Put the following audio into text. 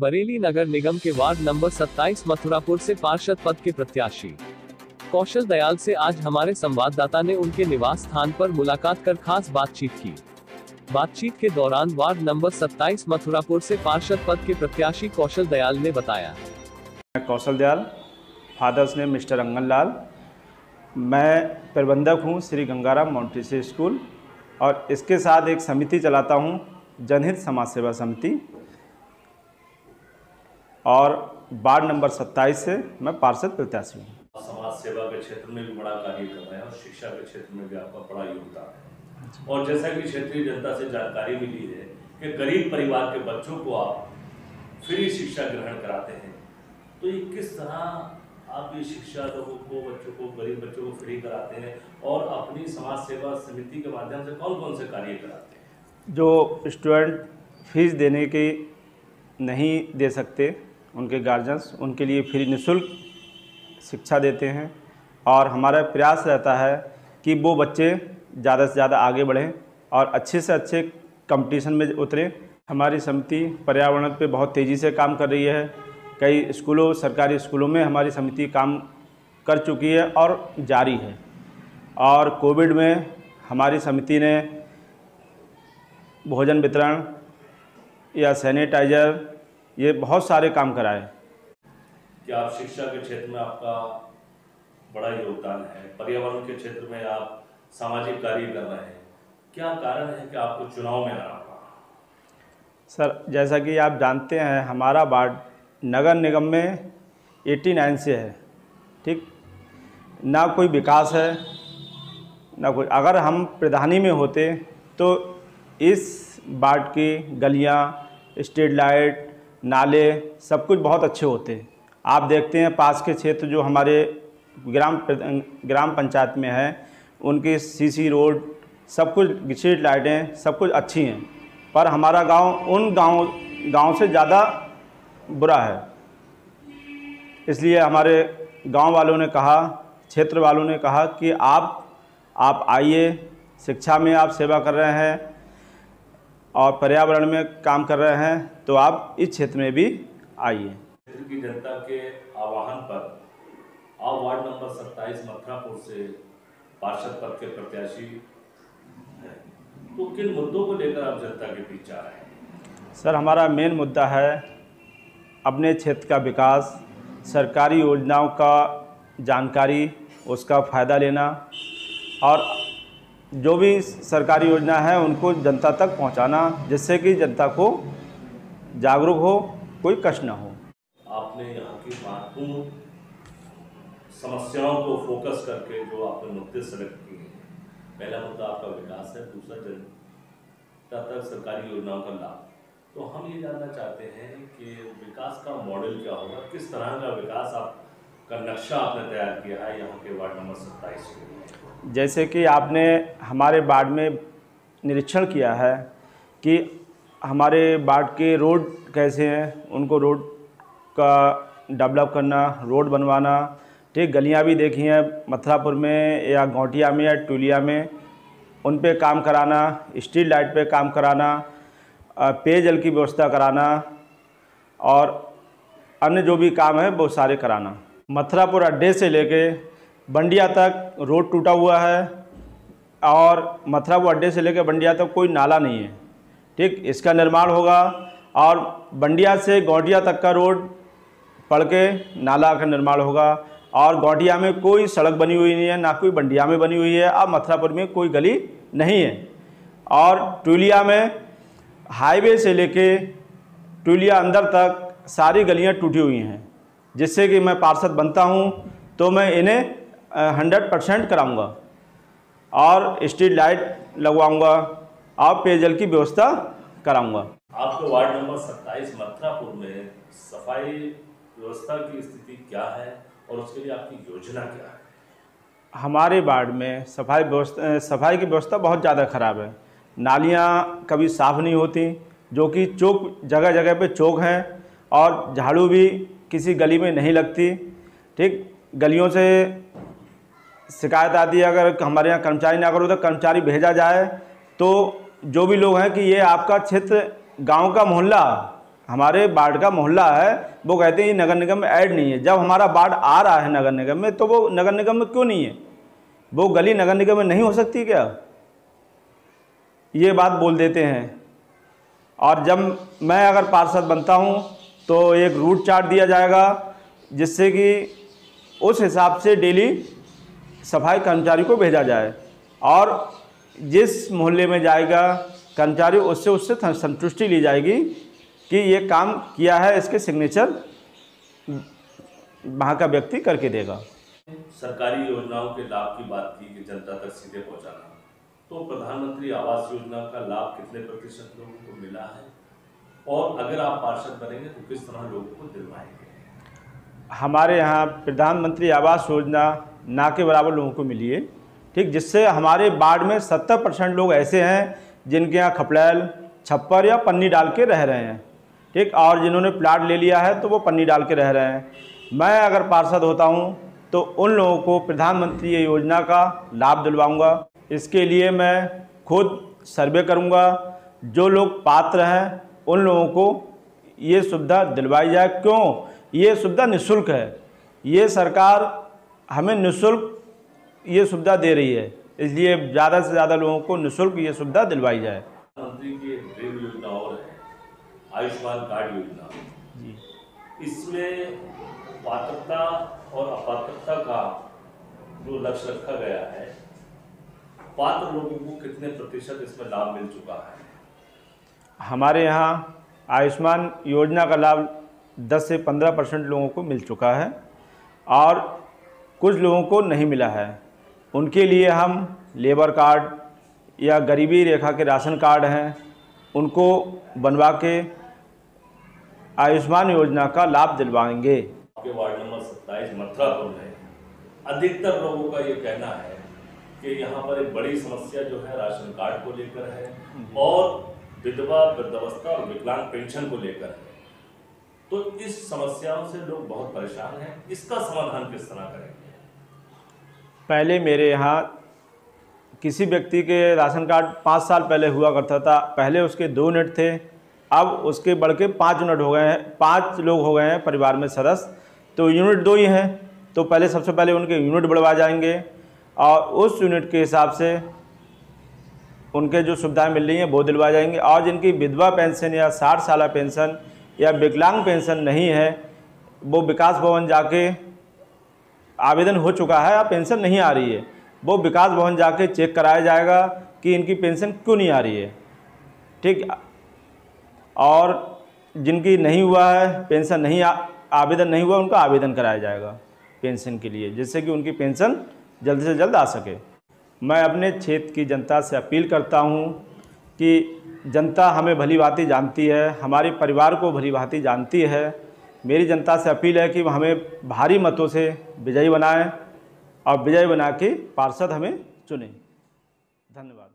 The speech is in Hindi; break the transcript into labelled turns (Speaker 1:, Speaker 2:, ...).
Speaker 1: बरेली नगर निगम के वार्ड नंबर 27 मथुरापुर से पार्षद पद के प्रत्याशी कौशल दयाल से आज हमारे संवाददाता ने उनके निवास स्थान पर मुलाकात कर खास बातचीत की। बातचीत के दौरान वार्ड नंबर 27 मथुरापुर से पार्षद पद के प्रत्याशी कौशल दयाल ने बताया,
Speaker 2: मैं कौशल दयाल, फादर्स नेम मिस्टर अंगनलाल। मैं प्रबंधक हूँ श्री गंगाराम मॉन्टेसरी स्कूल और इसके साथ एक समिति चलाता हूँ, जनहित समाज सेवा समिति, और वार्ड नंबर 27 से मैं पार्षद प्रत्याशी हूँ।
Speaker 3: समाज सेवा के क्षेत्र में भी बड़ा कार्य कर रहे हैं और शिक्षा के क्षेत्र में भी आपका बड़ा योगदान है। और जैसा कि क्षेत्रीय जनता से जानकारी मिली है कि गरीब परिवार के बच्चों को आप फ्री शिक्षा ग्रहण कराते हैं, तो ये किस तरह आप ये शिक्षा लोगों को, बच्चों को, गरीब बच्चों को फ्री कराते हैं और अपनी समाज सेवा समिति के माध्यम से कौन कौन से कार्य कराते हैं? जो
Speaker 2: स्टूडेंट फीस देने की नहीं दे सकते, उनके गार्जियंस, उनके लिए फ्री निःशुल्क शिक्षा देते हैं और हमारा प्रयास रहता है कि वो बच्चे ज़्यादा से ज़्यादा आगे बढ़ें और अच्छे से अच्छे कंपटीशन में उतरें। हमारी समिति पर्यावरण पे बहुत तेज़ी से काम कर रही है। कई स्कूलों, सरकारी स्कूलों में हमारी समिति काम कर चुकी है और जारी है। और कोविड में हमारी समिति ने भोजन वितरण या सैनिटाइज़र, ये बहुत सारे काम कराए।
Speaker 3: क्या आप शिक्षा के क्षेत्र में आपका बड़ा योगदान है, पर्यावरण के क्षेत्र में आप सामाजिक कार्य कर रहे हैं, क्या कारण है कि आपको चुनाव में आना पड़ा?
Speaker 2: सर, जैसा कि आप जानते हैं, हमारा वार्ड नगर निगम में 89 से है, ठीक ना, कोई विकास है ना कोई। अगर हम प्रधानी में होते तो इस वार्ड की गलियां, स्ट्रीट लाइट, नाले सब कुछ बहुत अच्छे होते। आप देखते हैं पास के क्षेत्र जो हमारे ग्राम पंचायत में है, उनकी सीसी रोड, सब कुछ, स्ट्रीट लाइटें सब कुछ अच्छी हैं, पर हमारा गांव उन गांव से ज़्यादा बुरा है। इसलिए हमारे गांव वालों ने कहा, क्षेत्र वालों ने कहा कि आप आइए, शिक्षा में आप सेवा कर रहे हैं और पर्यावरण में काम कर रहे हैं, तो आप इस क्षेत्र में भी आइए।
Speaker 3: क्षेत्र की जनता के आह्वान पर आप वार्ड नंबर 27 मथुरापुर से पार्षद पद के प्रत्याशी हैं, तो किन मुद्दों को लेकर आप जनता के बीच जा रहे हैं?
Speaker 2: सर, हमारा मेन मुद्दा है अपने क्षेत्र का विकास, सरकारी योजनाओं का जानकारी, उसका फ़ायदा लेना और जो भी सरकारी योजना है उनको जनता तक पहुंचाना, जिससे कि जनता को जागरूक हो, कोई कष्ट न हो।
Speaker 3: आपने यहाँ की महत्वपूर्ण समस्याओं को फोकस करके जो आपने मुद्दे सेलेक्ट किए हैं, पहला मुद्दा आपका विकास है, दूसरा जनता तक सरकारी योजनाओं का लाभ। तो हम ये जानना चाहते हैं कि विकास का मॉडल क्या होगा, किस तरह का विकास का नक्शा आपने तैयार किया है यहाँ के वार्ड नंबर 27 के लिए?
Speaker 2: जैसे कि आपने हमारे वार्ड में निरीक्षण किया है कि हमारे वार्ड के रोड कैसे हैं, उनको रोड का डेवलप करना, रोड बनवाना, ठीक, गलियां भी देखी हैं मथुरापुर में या गौटिया में या टुलिया में, उन पे काम कराना, स्ट्रीट लाइट पे काम कराना, पेयजल की व्यवस्था कराना और अन्य जो भी काम है वो सारे कराना। मथुरापुर अड्डे से लेके बंडिया तक रोड टूटा हुआ है और मथुरापुर अड्डे से लेकर बंडिया तक कोई नाला नहीं है, ठीक, इसका निर्माण होगा। और बंडिया से गौटिया तक का रोड पड़ के नाला का निर्माण होगा और गौटिया में कोई सड़क बनी हुई नहीं है, ना कोई बंडिया में बनी हुई है, अब मथुरापुर में कोई गली नहीं है। और टुलिया में हाईवे से लेके टुलिया अंदर तक सारी गलियां टूटी हुई हैं, जिससे कि मैं पार्षद बनता हूं तो मैं इन्हें 100% कराऊंगा और स्ट्रीट लाइट लगवाऊंगा और पेयजल की व्यवस्था कराऊंगा।
Speaker 3: आपके वार्ड नंबर 27 मथुरापुर में सफाई व्यवस्था की स्थिति क्या है और उसके लिए आपकी योजना क्या है?
Speaker 2: हमारे वार्ड में सफाई की व्यवस्था बहुत ज़्यादा ख़राब है। नालियाँ कभी साफ़ नहीं होती, जो कि चौक, जगह जगह पे चौक हैं, और झाड़ू भी किसी गली में नहीं लगती, ठीक। गलियों से शिकायत आती है, अगर हमारे यहाँ कर्मचारी ना करो तो कर्मचारी भेजा जाए, तो जो भी लोग हैं कि ये आपका क्षेत्र, गांव का मोहल्ला, हमारे वार्ड का मोहल्ला है, वो कहते हैं ये नगर निगम में ऐड नहीं है। जब हमारा वार्ड आ रहा है नगर निगम में, तो वो नगर निगम में क्यों नहीं है? वो गली नगर निगम में नहीं हो सकती क्या? ये बात बोल देते हैं। और जब मैं अगर पार्षद बनता हूँ तो एक रूट चार्ट दिया जाएगा, जिससे कि उस हिसाब से डेली सफाई कर्मचारी को भेजा जाए, और जिस मोहल्ले में जाएगा कर्मचारी उससे संतुष्टि ली जाएगी कि ये काम किया है, इसके सिग्नेचर वहाँ का व्यक्ति करके देगा।
Speaker 3: सरकारी योजनाओं के लाभ की बात की कि जनता तक सीधे पहुंचाना, तो प्रधानमंत्री आवास योजना का लाभ कितने प्रतिशत लोगों को मिला है, और अगर आप पार्षद बनेंगे तो किस तरह लोगों को दिलवाएंगे?
Speaker 2: हमारे यहाँ प्रधानमंत्री आवास योजना ना के बराबर लोगों को मिली है, ठीक, जिससे हमारे वार्ड में 70% लोग ऐसे हैं जिनके यहाँ खपड़ैल, छप्पर या पन्नी डाल के रह रहे हैं, ठीक, और जिन्होंने प्लाट ले लिया है तो वो पन्नी डाल के रह रहे हैं। मैं अगर पार्षद होता हूँ तो उन लोगों को प्रधानमंत्री योजना का लाभ दिलवाऊंगा। इसके लिए मैं खुद सर्वे करूंगा, जो लोग पात्र हैं उन लोगों को ये सुविधा दिलवाई जाए। क्यों? ये सुविधा निःशुल्क है, ये सरकार हमें निःशुल्क ये सुविधा दे रही है, इसलिए ज़्यादा से ज़्यादा लोगों को निःशुल्क ये सुविधा दिलवाई जाए।
Speaker 3: प्रधानमंत्री की एक ड्रीम योजना और है, आयुष्मान कार्ड योजना
Speaker 2: जी।
Speaker 3: इसमें पात्रता और अपात्रता का जो लक्ष्य रखा गया है, पात्र लोगों को कितने प्रतिशत इसमें लाभ मिल चुका है?
Speaker 2: हमारे यहाँ आयुष्मान योजना का लाभ 10 से 15% लोगों को मिल चुका है, और कुछ लोगों को नहीं मिला है। उनके लिए हम लेबर कार्ड या गरीबी रेखा के राशन कार्ड हैं, उनको बनवा के आयुष्मान योजना का लाभ दिलवाएंगे।
Speaker 3: आपके वार्ड नंबर 27 मथुरापुर में अधिकतर लोगों का ये कहना है कि यहाँ पर एक बड़ी समस्या जो है राशन कार्ड को लेकर है, और विधवा, वृद्धावस्था और विकलांग पेंशन को लेकर है। तो इस समस्याओं से लोग बहुत परेशान हैं, इसका समाधान किस तरह करेंगे?
Speaker 2: पहले मेरे यहाँ किसी व्यक्ति के राशन कार्ड 5 साल पहले हुआ करता था, पहले उसके 2 यूनिट थे, अब उसके बढ़ के 5 यूनिट हो गए हैं, 5 लोग हो गए हैं परिवार में सदस्य, तो यूनिट 2 ही हैं। तो पहले सबसे पहले उनके यूनिट बढ़वा जाएंगे, और उस यूनिट के हिसाब से उनके जो सुविधाएं मिल रही हैं वो दिलवा जाएंगे। और जिनकी विधवा पेंशन या 60 साल पेंशन या विकलांग पेंशन नहीं है, वो विकास भवन जाके आवेदन हो चुका है या पेंशन नहीं आ रही है, वो विकास भवन जाके चेक कराया जाएगा कि इनकी पेंशन क्यों नहीं आ रही है, ठीक। और जिनकी नहीं हुआ है पेंशन, नहीं आवेदन नहीं हुआ, उनका आवेदन कराया जाएगा पेंशन के लिए, जिससे कि उनकी पेंशन जल्द से जल्द आ सके। मैं अपने क्षेत्र की जनता से अपील करता हूं कि जनता हमें भली भांति जानती है, हमारे परिवार को भली भांति जानती है। मेरी जनता से अपील है कि हमें भारी मतों से विजयी बनाएं, और विजयी बना के पार्षद हमें चुनें। धन्यवाद।